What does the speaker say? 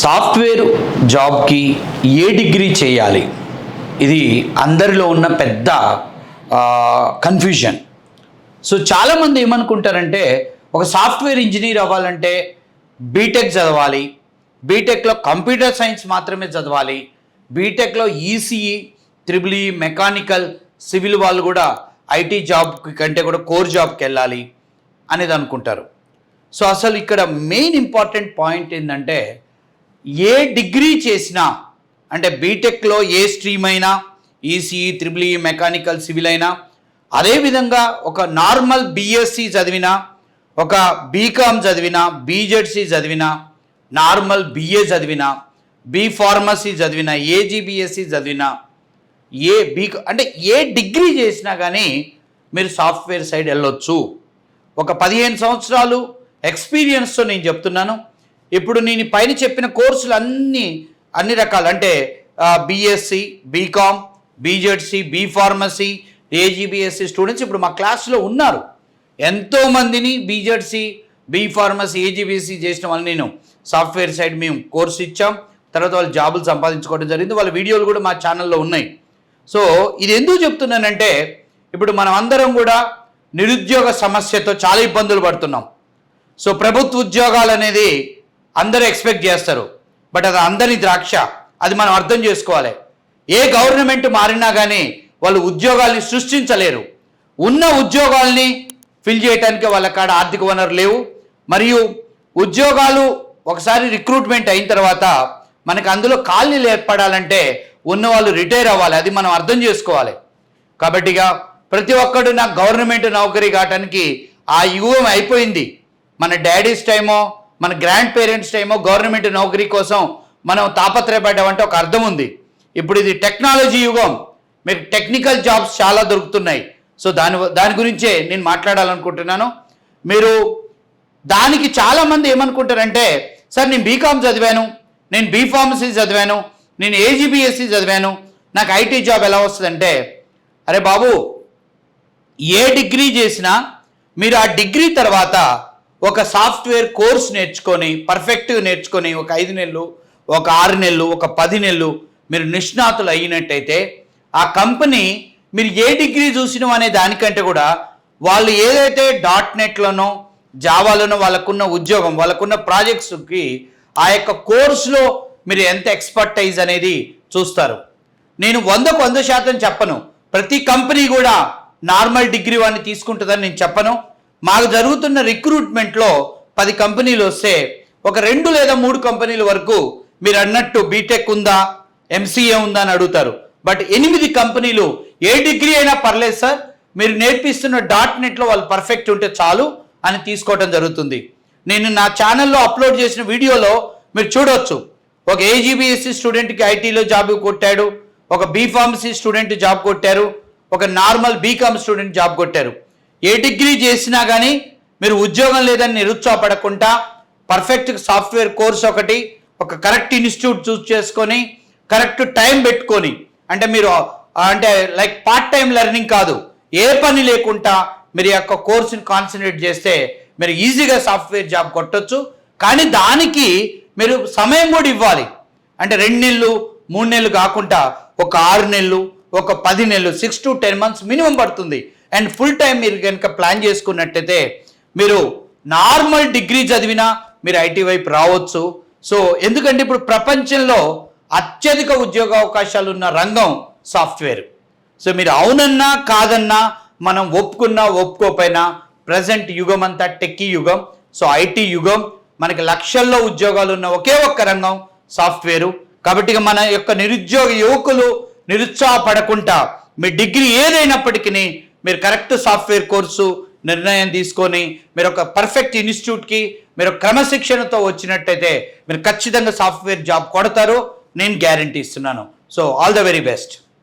Software జాబ్కి ఏ degree చేయాలి? ఇది అందరిలో ఉన్న పెద్ద కన్ఫ్యూజన్. సో చాలామంది ఏమనుకుంటారంటే ఒక సాఫ్ట్వేర్ ఇంజనీర్ అవ్వాలంటే బీటెక్ చదవాలి, బీటెక్లో కంప్యూటర్ సైన్స్ మాత్రమే చదవాలి, బీటెక్లో ECE, triple E, mechanical, civil వాళ్ళు కూడా ఐటీ జాబ్ కంటే కూడా కోర్ జాబ్కి వెళ్ళాలి అనేది అనుకుంటారు. సో అసలు ఇక్కడ మెయిన్ ఇంపార్టెంట్ పాయింట్ ఏంటంటే ఏ డిగ్రీ చేసినా, అంటే బీటెక్లో ఏ స్ట్రీమ్ అయినా, ECE, triple E, mechanical, civil అయినా, అదేవిధంగా ఒక నార్మల్ బీఎస్సీ చదివినా, ఒక బీకామ్ చదివినా, బీజెడ్సీ చదివినా, నార్మల్ బీఏ చదివినా, బీ ఫార్మసీ చదివినా, ఏజీబీఎస్సీ చదివినా, అంటే ఏ డిగ్రీ చేసినా కానీ మీరు సాఫ్ట్వేర్ సైడ్ వెళ్ళొచ్చు. ఒక 15 సంవత్సరాలు ఎక్స్పీరియన్స్తో నేను చెప్తున్నాను. ఇప్పుడు నేను పైన చెప్పిన కోర్సులు అన్ని రకాలు, అంటే BSc, BCom, BZC, B pharmacy, AG BSc students ఇప్పుడు మా క్లాస్లో ఉన్నారు. ఎంతోమందిని బీజెడ్సీ, బీ ఫార్మసీ, ఏజీబీఎస్సీ చేసిన వాళ్ళు నేను సాఫ్ట్వేర్ సైడ్ మేము కోర్సు ఇచ్చాం. తర్వాత వాళ్ళు జాబులు సంపాదించుకోవడం జరిగింది. వాళ్ళ వీడియోలు కూడా మా ఛానల్లో ఉన్నాయి. సో ఇది ఎందుకు చెప్తున్నానంటే ఇప్పుడు మనం అందరం కూడా నిరుద్యోగ సమస్యతో చాలా ఇబ్బందులు పడుతున్నాం. సో ప్రభుత్వ ఉద్యోగాలు అనేది అందరూ ఎక్స్పెక్ట్ చేస్తారు, బట్ అది అందరి ద్రాక్ష. అది మనం అర్థం చేసుకోవాలి. ఏ గవర్నమెంట్ మారినా కానీ వాళ్ళు ఉద్యోగాల్ని సృష్టించలేరు. ఉన్న ఉద్యోగాల్ని ఫిల్ చేయడానికి వాళ్ళ కాడ ఆర్థిక వనరులు లేవు. మరియు ఉద్యోగాలు ఒకసారి రిక్రూట్మెంట్ అయిన తర్వాత మనకు అందులో ఖాళీలు ఏర్పడాలంటే ఉన్నవాళ్ళు రిటైర్ అవ్వాలి. అది మనం అర్థం చేసుకోవాలి. కాబట్టి ప్రతి ఒక్కడు నాకు గవర్నమెంట్ నౌకరీ కావడానికి ఆ యుగం అయిపోయింది. మన డాడీస్ టైమో, మన గ్రాండ్ పేరెంట్స్ టైమో గవర్నమెంట్ నౌకరీ కోసం మనం తాపత్రయపడ్డామంటే ఒక అర్థం ఉంది. ఇప్పుడు ఇది టెక్నాలజీ యుగం, మీకు టెక్నికల్ జాబ్స్ చాలా దొరుకుతున్నాయి. సో దాని గురించే నేను మాట్లాడాలనుకుంటున్నాను. మీరు దానికి చాలామంది ఏమనుకుంటారంటే, సార్ నేను బీకామ్ చదివాను, నేను బీ ఫార్మసీ చదివాను, నేను ఏజీబీఎస్సీ చదివాను, నాకు ఐటీ జాబ్ ఎలా వస్తుందంటే, అరే బాబు, ఏ డిగ్రీ చేసినా మీరు ఆ డిగ్రీ తర్వాత ఒక సాఫ్ట్వేర్ కోర్స్ నేర్చుకొని, పర్ఫెక్ట్గా నేర్చుకొని, ఒక 5 నెలలు, ఒక 6 నెలలు, ఒక 10 నెలలు మీరు నిష్ణాతులు అయినట్టయితే ఆ కంపెనీ మీరు ఏ డిగ్రీ చూసినాం అనే దానికంటే కూడా వాళ్ళు ఏదైతే .NETలోనో జావాలోనో వాళ్ళకున్న ఉద్యోగం, వాళ్ళకున్న ప్రాజెక్ట్స్కి ఆ యొక్క కోర్సులో మీరు ఎంత ఎక్స్పర్టైజ్ అనేది చూస్తారు. నేను 100కు 100% చెప్పను, ప్రతి కంపెనీ కూడా నార్మల్ డిగ్రీ వాడిని తీసుకుంటుందని నేను చెప్పను. మాకు జరుగుతున్న రిక్రూట్మెంట్లో 10 కంపెనీలు వస్తే ఒక 2 లేదా 3 కంపెనీల వరకు మీరు అన్నట్టు బీటెక్ ఉందా, ఎంసీఏ ఉందా అని అడుగుతారు. బట్ 8 కంపెనీలు ఏ డిగ్రీ అయినా పర్లేదు సార్, మీరు నేర్పిస్తున్న .NETలో వాళ్ళు పర్ఫెక్ట్ ఉంటే చాలు అని తీసుకోవడం జరుగుతుంది. నేను నా ఛానల్లో అప్లోడ్ చేసిన వీడియోలో మీరు చూడవచ్చు. ఒక ఏజీబీఎస్సీ స్టూడెంట్కి ఐటీలో జాబ్ కొట్టాడు, ఒక బీ ఫార్మసీ స్టూడెంట్ జాబ్ కొట్టారు, ఒక నార్మల్ బీకామ్ స్టూడెంట్ జాబ్ కొట్టారు. ఏ డిగ్రీ చేసినా కానీ మీరు ఉద్యోగం లేదని నిరుత్సాహపడకుండా పర్ఫెక్ట్ సాఫ్ట్వేర్ కోర్స్ ఒకటి, ఒక కరెక్ట్ ఇన్స్టిట్యూట్ చూస్ చేసుకొని, కరెక్ట్ టైం పెట్టుకొని, అంటే మీరు అంటే లైక్ పార్ట్ టైం లెర్నింగ్ కాదు, ఏ పని లేకుండా మీరు యొక్క కోర్సుని కాన్సన్ట్రేట్ చేస్తే మీరు ఈజీగా సాఫ్ట్వేర్ జాబ్ కొట్టొచ్చు. కానీ దానికి మీరు సమయం కూడా ఇవ్వాలి. అంటే 2 నెలలు 3 నెలలు కాకుండా ఒక 6 నెలలు, ఒక 10 నెలలు, 6 to 10 months మినిమం పడుతుంది. అండ్ ఫుల్ టైం మీరు కనుక ప్లాన్ చేసుకున్నట్టయితే మీరు నార్మల్ డిగ్రీ చదివినా మీరు ఐటీ వైపు రావచ్చు. సో ఎందుకంటే ఇప్పుడు ప్రపంచంలో అత్యధిక ఉద్యోగ అవకాశాలు ఉన్న రంగం సాఫ్ట్వేర్. సో మీరు అవునన్నా కాదన్నా, మనం ఒప్పుకున్నా ఒప్పుకోపోయినా ప్రజెంట్ యుగం అంతా టెక్కీ యుగం. సో ఐటీ యుగం, మనకి లక్షల్లో ఉద్యోగాలు ఉన్న ఒకే ఒక్క రంగం సాఫ్ట్వేరు. కాబట్టి మన యొక్క నిరుద్యోగ యువకులు నిరుత్సాహపడకుండా మీ డిగ్రీ ఏదైనప్పటికీ మీరు కరెక్ట్ సాఫ్ట్వేర్ కోర్సు నిర్ణయం తీసుకొని మీరు ఒక పర్ఫెక్ట్ ఇన్స్టిట్యూట్కి మీరు క్రమశిక్షణతో వచ్చినట్టయితే మీరు ఖచ్చితంగా సాఫ్ట్వేర్ జాబ్ కొడతారు, నేను గ్యారంటీ ఇస్తున్నాను. So all the very best.